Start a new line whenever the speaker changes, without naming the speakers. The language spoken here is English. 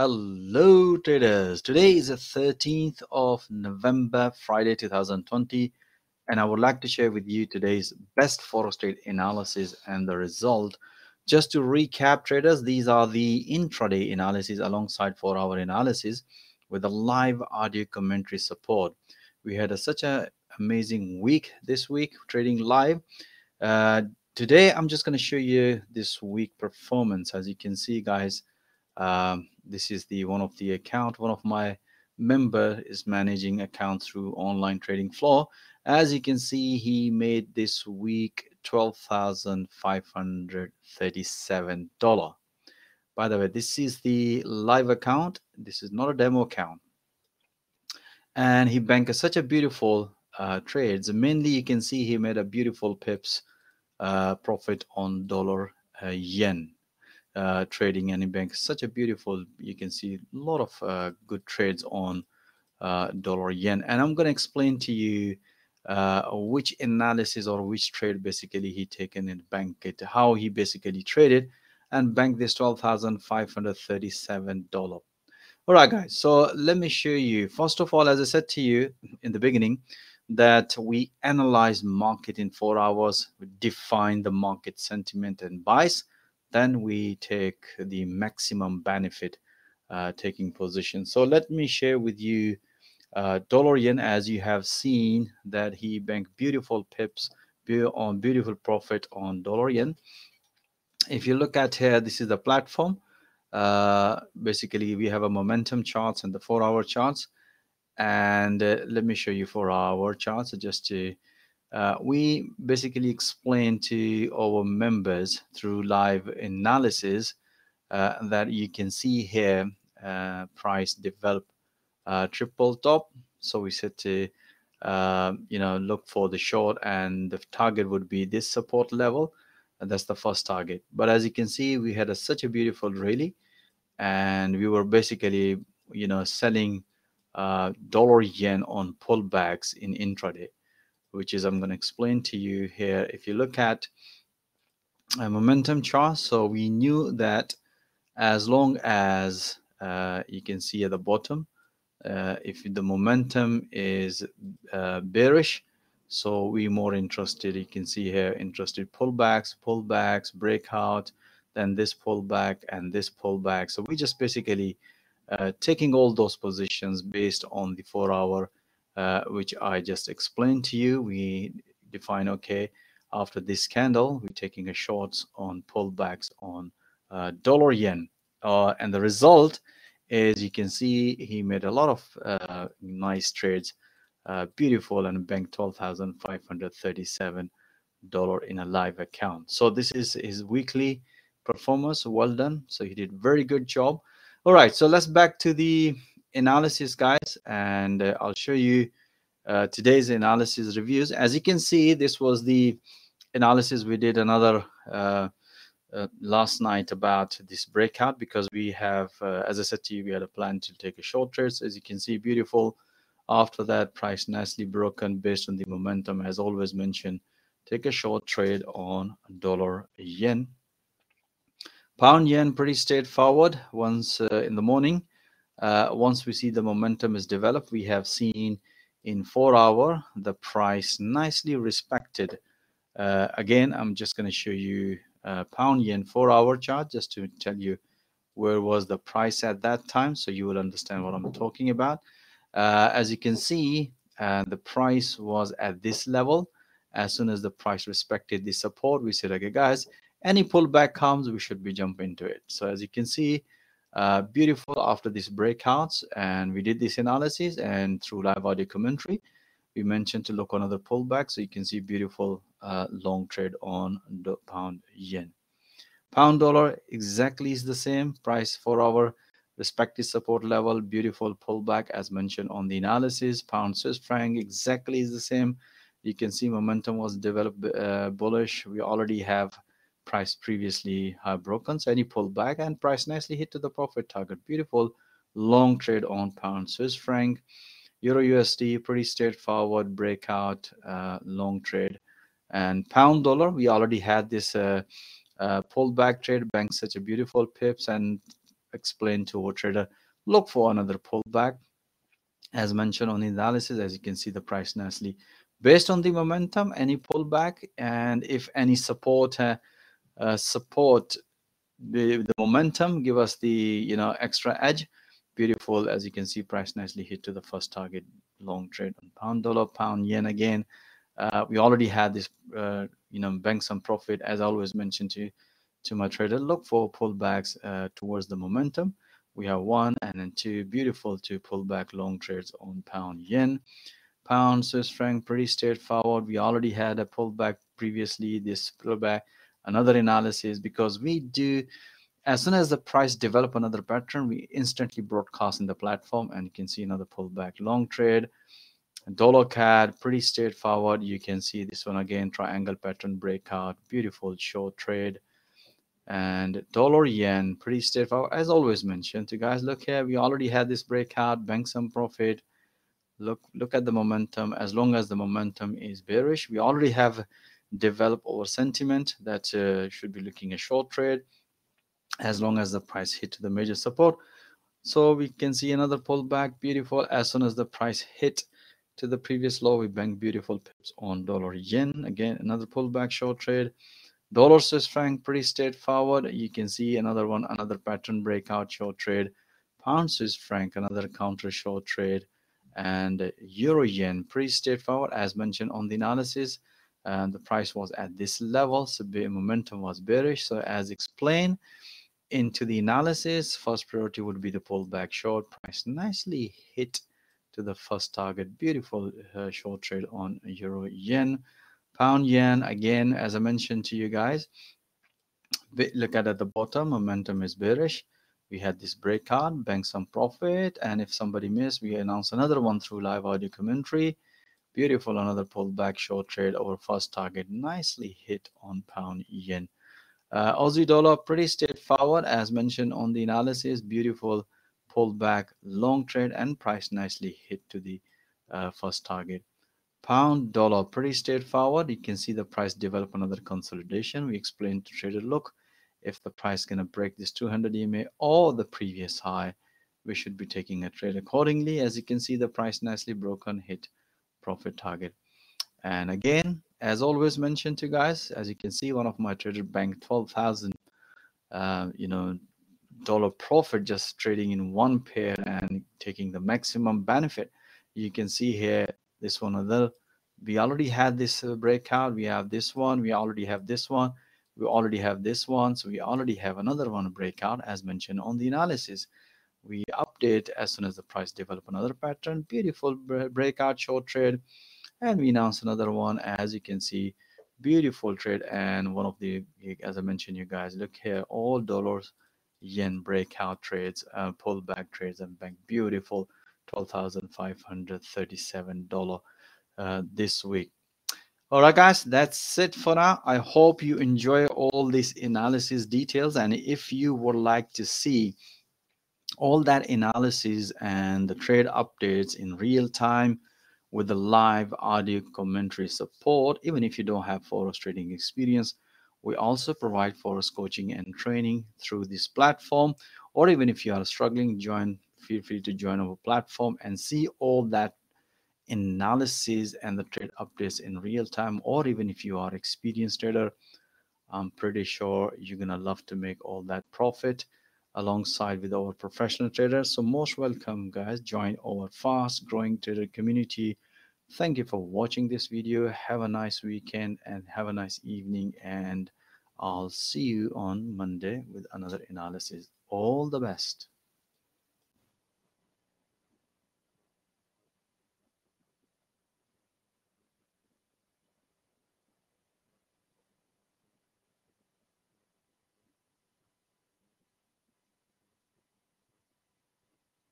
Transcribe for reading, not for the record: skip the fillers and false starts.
Hello traders, today is the 13th of November, Friday 2020, and I would like to share with you today's best forex trade analysis and the result. Just to recap traders, these are the intraday analysis alongside 4-hour analysis with a live audio commentary support. We had such an amazing week this week trading live. Uh, Today I'm just going to show you this week performance. As you can see guys, this is the one of the account. One of my member is managing account through online trading floor. As you can see, he made this week $12,537. By the way, this is the live account. This is not a demo account. And he banked such a beautiful trades. Mainly, you can see he made a beautiful pips profit on dollar yen trading, and he banks such a beautiful, you can see a lot of good trades on dollar yen. And I'm going to explain to you which analysis or which trade basically he taken in bank it, how he basically traded and banked this $12,537. All right guys, so let me show you. First of all, as I said to you in the beginning, that we analyze market in 4 hours, we define the market sentiment and buys, then we take the maximum benefit taking position. So let me share with you dollar yen. As you have seen that he banked beautiful pips on beautiful profit on dollar yen. If you look at here, this is the platform. Basically we have a momentum charts and the 4-hour charts, and let me show you 4-hour charts just to we basically explain to our members through live analysis that you can see here price develop triple top. So we said to look for the short, and the target would be this support level, and that's the first target. But as you can see, we had such a beautiful rally, and we were basically selling dollar yen on pullbacks in intraday, which is I'm going to explain to you here. If you look at a momentum chart, so we knew that as long as you can see at the bottom, if the momentum is bearish, so we more interested, you can see here, interested pullbacks, breakout, then this pullback and this pullback. So we just basically taking all those positions based on the 4-hour, which I just explained to you. We define, okay, after this candle we're taking a shorts on pullbacks on dollar yen, and the result is, you can see he made a lot of nice trades, beautiful, and banked $12,537 in a live account. So this is his weekly performance. Well done. So he did very good job. All right, so let's back to the analysis guys, and I'll show you today's analysis reviews. As you can see, this was the analysis we did another last night about this breakout, because we have as I said to you, we had a plan to take a short trades. As you can see, beautiful. After that, price nicely broken based on the momentum. As always mentioned, take a short trade on dollar yen. Pound yen, pretty straightforward. Once in the morning, once we see the momentum is developed, we have seen in 4-hour the price nicely respected. Again, I'm just going to show you pound yen 4-hour chart just to tell you where was the price at that time, so you will understand what I'm talking about. As you can see, the price was at this level. As soon as the price respected the support, we said, okay guys, any pullback comes, we should be jumping into it. So as you can see, beautiful after these breakouts, and we did this analysis, and through live audio commentary we mentioned to look on other pullback. So you can see beautiful long trade on the pound yen. Pound dollar exactly is the same price, 4-hour respective support level, beautiful pullback as mentioned on the analysis. Pound Swiss franc exactly is the same. You can see momentum was developed bullish. We already have price previously broken, so any pullback, and price nicely hit to the profit target. Beautiful long trade on pound Swiss franc. Euro USD, pretty straightforward breakout, long trade. And pound dollar, we already had this pullback trade, bank such a beautiful pips, and explained to our trader, look for another pullback as mentioned on the analysis. As you can see, the price nicely based on the momentum, any pullback, and if any support the momentum give us the extra edge. Beautiful. As you can see, price nicely hit to the first target. Long trade on pound dollar, pound yen again. We already had this bank some profit. As I always mentioned to my trader, look for pullbacks towards the momentum. We have one and then two. Beautiful to pull back long trades on pound yen. Pound Swiss franc, pretty straightforward. We already had a pullback previously. This pullback, another analysis, because we do, as soon as the price develop another pattern, we instantly broadcast in the platform, and you can see another pullback long trade. Dollar CAD, pretty straightforward. You can see this one again, triangle pattern breakout, beautiful short trade. And dollar yen, pretty straightforward. As always mentioned to guys, look here, we already had this breakout, bank some profit. Look at the momentum. As long as the momentum is bearish, we already have developed our sentiment that should be looking a short trade as long as the price hit the major support. So we can see another pullback. Beautiful. As soon as the price hit to the previous low, we bank beautiful pips on dollar yen. Again, another pullback short trade. Dollar Swiss franc, pretty straightforward. You can see another one, another pattern breakout short trade. Pound Swiss franc, another counter short trade. And euro yen, pretty straightforward as mentioned on the analysis. And the price was at this level, so the momentum was bearish. So as explained into the analysis, first priority would be the pullback short. Price nicely hit to the first target. Beautiful short trade on euro yen. Pound yen, again, as I mentioned to you guys, look at the bottom, momentum is bearish. We had this breakout, bank some profit, and if somebody missed, we announce another one through live audio commentary. Beautiful, another pullback short trade over first target, nicely hit on pound yen. Aussie dollar, pretty straightforward as mentioned on the analysis. Beautiful pullback long trade, and price nicely hit to the first target. Pound dollar, pretty straightforward. You can see the price develop another consolidation. We explained to trader, look, if the price gonna break this 200 EMA or the previous high, we should be taking a trade accordingly. As you can see, the price nicely broken, hit profit target. And again, as always mentioned to guys, as you can see, one of my trader banked 12,000 dollar profit just trading in one pair and taking the maximum benefit. You can see here this one other, we already had this breakout, we have this one, we already have this one, we already have this one, so we already have another one breakout as mentioned on the analysis. We update as soon as the price develop another pattern. Beautiful breakout short trade, and we announce another one. As you can see, beautiful trade, and one of the, as I mentioned you guys, look here, all dollars yen breakout trades, pullback trades, and bank beautiful $12,537 this week. All right, guys, that's it for now. I hope you enjoy all these analysis details, and if you would like to see all that analysis and the trade updates in real time with the live audio commentary support, even if you don't have Forex trading experience, we also provide Forex coaching and training through this platform. Or even if you are struggling, feel free to join our platform and see all that analysis and the trade updates in real time. Or even if you are experienced trader, I'm pretty sure you're gonna love to make all that profit alongside with our professional traders. So most welcome guys, join our fast growing trader community. Thank you for watching this video. Have a nice weekend and have a nice evening, and I'll see you on Monday with another analysis. All the best.